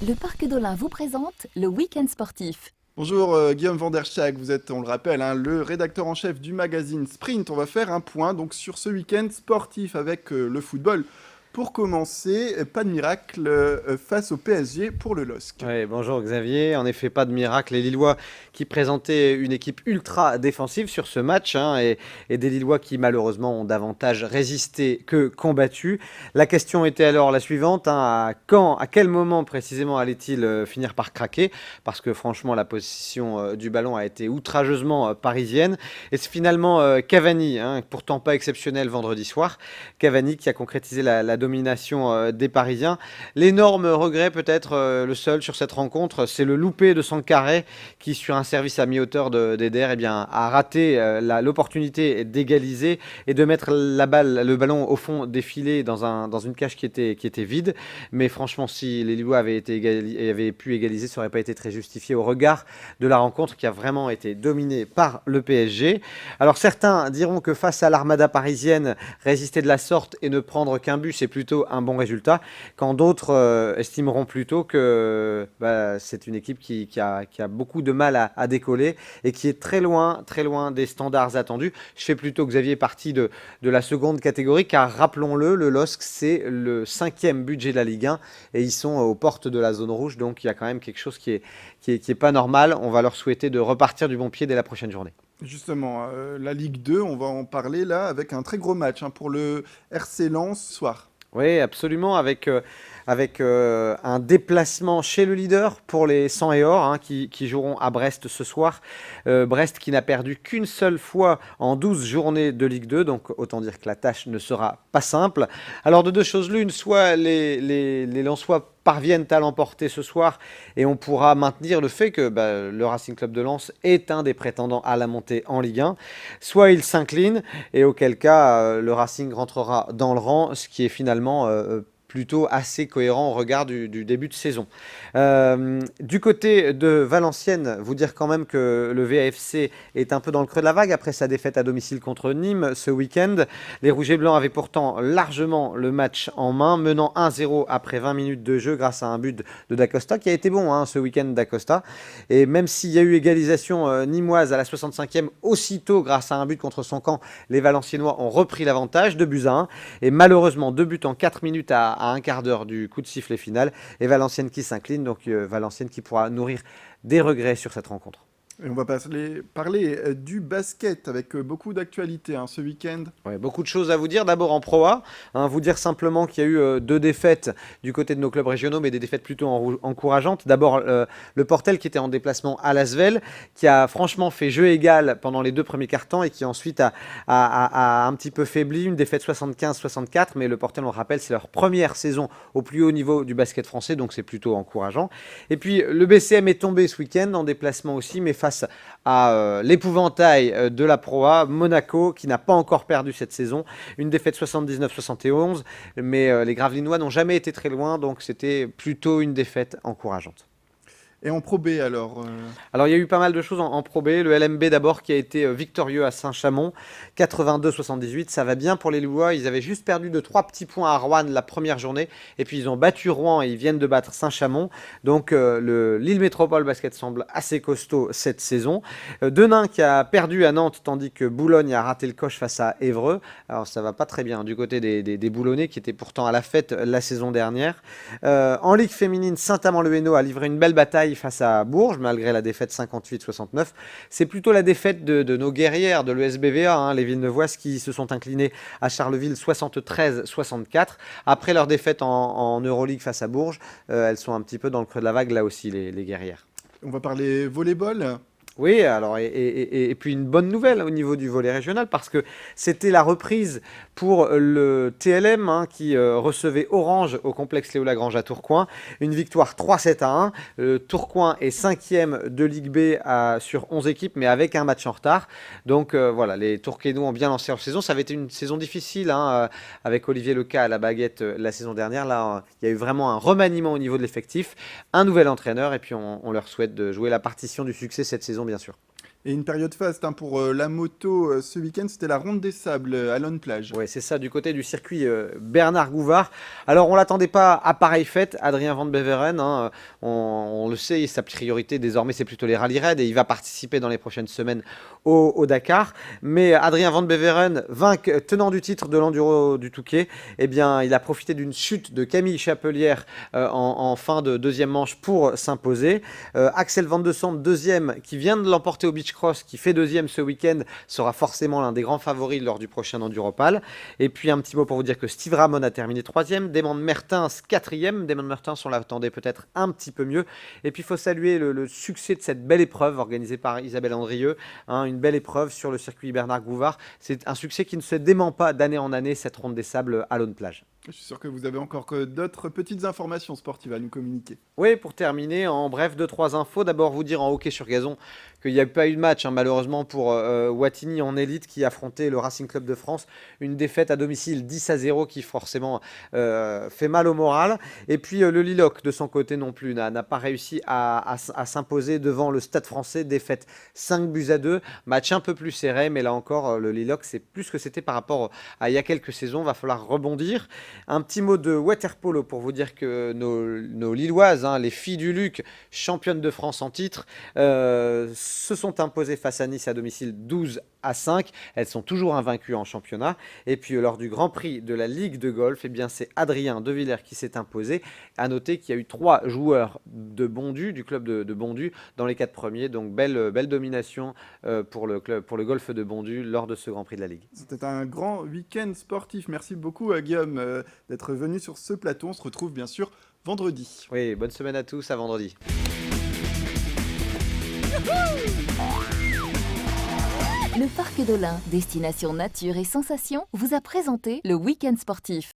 Le Parc d'Olin vous présente le Week-end sportif. Bonjour Guillaume van der Schaak, vous êtes, on le rappelle, le rédacteur en chef du magazine Sprint. On va faire un point donc sur ce week-end sportif avec le football. Pour commencer, pas de miracle face au PSG pour le LOSC. Oui, bonjour Xavier. En effet, pas de miracle. Les Lillois qui présentaient une équipe ultra défensive sur ce match et des Lillois qui malheureusement ont davantage résisté que combattu. La question était alors la suivante, à quel moment précisément allait-il finir par craquer? Parce que franchement, la position du ballon a été outrageusement parisienne. Et c'est finalement Cavani, pourtant pas exceptionnel vendredi soir, Cavani qui a concrétisé la domination des Parisiens. L'énorme regret, peut-être le seul sur cette rencontre, c'est le loupé de Sankaré qui, sur un service à mi-hauteur d'Eder, a raté l'opportunité d'égaliser et de mettre le ballon au fond des filets dans une cage qui était vide. Mais franchement, si les Lillois avaient pu égaliser, ça n'aurait pas été très justifié au regard de la rencontre qui a vraiment été dominée par le PSG. Alors certains diront que face à l'armada parisienne, résister de la sorte et ne prendre qu'un but, c'est plutôt un bon résultat, quand d'autres estimeront plutôt que c'est une équipe qui a beaucoup de mal à décoller et qui est très loin des standards attendus. Je fais plutôt, Xavier, partie de la seconde catégorie, car rappelons-le, le LOSC, c'est le 5e budget de la Ligue 1 et ils sont aux portes de la zone rouge, donc il y a quand même quelque chose qui est pas normal. On va leur souhaiter de repartir du bon pied dès la prochaine journée. Justement, la Ligue 2, on va en parler là avec un très gros match pour le RC Lens ce soir. Oui, absolument, avec un déplacement chez le leader pour les 100 et or qui joueront à Brest ce soir. Brest qui n'a perdu qu'une seule fois en 12 journées de Ligue 2, donc autant dire que la tâche ne sera pas simple. Alors de deux choses l'une, soit les Lensois parviennent à l'emporter ce soir et on pourra maintenir le fait que le Racing Club de Lens est un des prétendants à la montée en Ligue 1, soit il s'incline et auquel cas le Racing rentrera dans le rang, ce qui est finalement plutôt assez cohérent au regard du début de saison. Du côté de Valenciennes, vous dire quand même que le VAFC est un peu dans le creux de la vague après sa défaite à domicile contre Nîmes ce week-end. Les Rouges et Blancs avaient pourtant largement le match en main, menant 1-0 après 20 minutes de jeu grâce à un but de Dacosta qui a été bon ce week-end Dacosta. Et même s'il y a eu égalisation nîmoise à la 65e, aussitôt grâce à un but contre son camp, les Valenciennois ont repris l'avantage, 2-1. Et malheureusement, 2 buts en 4 minutes à un quart d'heure du coup de sifflet final. Et Valenciennes qui s'incline, donc Valenciennes qui pourra nourrir des regrets sur cette rencontre. Et on va parler du basket avec beaucoup d'actualités ce week-end. Ouais, beaucoup de choses à vous dire. D'abord en Pro A, vous dire simplement qu'il y a eu 2 défaites du côté de nos clubs régionaux, mais des défaites plutôt encourageantes. D'abord le Portel qui était en déplacement à Lasvel, qui a franchement fait jeu égal pendant les 2 premiers quart-temps et qui ensuite a un petit peu faibli, une défaite 75-64, mais le Portel, on le rappelle, c'est leur première saison au plus haut niveau du basket français, donc c'est plutôt encourageant. Et puis le BCM est tombé ce week-end en déplacement aussi, mais face à l'épouvantail de la Pro A, Monaco, qui n'a pas encore perdu cette saison. Une défaite 79-71, mais les Gravelinois n'ont jamais été très loin, donc c'était plutôt une défaite encourageante. Et en Pro B alors Alors il y a eu pas mal de choses en Pro B. Le LMB d'abord qui a été victorieux à Saint-Chamond, 82-78. Ça va bien pour les Lillois. Ils avaient juste perdu de 3 petits points à Roanne la première journée. Et puis ils ont battu Rouen et ils viennent de battre Saint-Chamond. Donc Lille Métropole Basket semble assez costaud cette saison. Denain qui a perdu à Nantes tandis que Boulogne a raté le coche face à Évreux. Alors ça va pas très bien du côté des Boulonnais qui étaient pourtant à la fête la saison dernière. En Ligue féminine, Saint-Amand-le-Hainaut a livré une belle bataille face à Bourges, malgré la défaite 58-69. C'est plutôt la défaite de nos guerrières de l'ESBVA, les Villeneuvoises, qui se sont inclinées à Charleville 73-64. Après leur défaite en Euroleague face à Bourges, elles sont un petit peu dans le creux de la vague, là aussi, les guerrières. On va parler volleyball. Oui, alors et puis une bonne nouvelle au niveau du volley régional parce que c'était la reprise pour le TLM qui recevait Orange au complexe Léo Lagrange à Tourcoing. Une victoire 3-7-1. Tourcoing est 5e de Ligue B sur 11 équipes mais avec un match en retard. Donc voilà, les Tourquenois ont bien lancé leur saison. Ça avait été une saison difficile avec Olivier Leca à la baguette la saison dernière. Là, il y a eu vraiment un remaniement au niveau de l'effectif, un nouvel entraîneur et puis on leur souhaite de jouer la partition du succès cette saison bien sûr. Et une période faste pour la moto ce week-end, c'était la Ronde des Sables à Lone Plage. Oui, c'est ça, du côté du circuit Bernard Gouvard. Alors, on ne l'attendait pas à pareille fête, Adrien Van Beveren. On le sait, sa priorité désormais, c'est plutôt les rallye raids et il va participer dans les prochaines semaines au Dakar. Mais Adrien Van Beveren, tenant du titre de l'Enduro du Touquet, eh bien, il a profité d'une chute de Camille Chapelière en fin de deuxième manche pour s'imposer. Axel Van de Sande, deuxième, qui vient de l'emporter au Beach Cross, qui fait deuxième ce week-end, sera forcément l'un des grands favoris lors du prochain Enduropal. Et puis un petit mot pour vous dire que Steve Ramon a terminé troisième, Damon Mertens quatrième. Damon Mertens, on l'attendait peut-être un petit peu mieux. Et puis il faut saluer le succès de cette belle épreuve organisée par Isabelle Andrieux, une belle épreuve sur le circuit Bernard Gouvard. C'est un succès qui ne se dément pas d'année en année, cette Ronde des Sables à Lone Plage. Je suis sûr que vous avez encore d'autres petites informations sportives à nous communiquer. Oui, pour terminer, en bref, 2-3 infos. D'abord, vous dire en hockey sur gazon qu'il n'y a pas eu de match, malheureusement, pour Wattignies en élite qui affrontait le Racing Club de France. Une défaite à domicile 10-0 qui forcément fait mal au moral. Et puis le Liloc, de son côté non plus, n'a pas réussi à s'imposer devant le Stade Français. Défaite 5-2. Match un peu plus serré, mais là encore, le Liloc, c'est plus ce que c'était par rapport à il y a quelques saisons. Va falloir rebondir. Un petit mot de waterpolo pour vous dire que nos Lilloises, les filles du Luc, championnes de France en titre, se sont imposées face à Nice à domicile 12-5. Elles sont toujours invaincues en championnat. Et puis lors du Grand Prix de la Ligue de golf, eh bien, c'est Adrien De Villers qui s'est imposé. À noter qu'il y a eu 3 joueurs de Bondu, du club de Bondu, dans les 4 premiers. Donc belle domination pour le golf de Bondu lors de ce Grand Prix de la Ligue. C'était un grand week-end sportif. Merci beaucoup Guillaume d'être venu sur ce plateau. On se retrouve bien sûr vendredi. Oui, bonne semaine à tous, à vendredi. Le Parc d'Olin, destination nature et sensations, vous a présenté le Week-end sportif.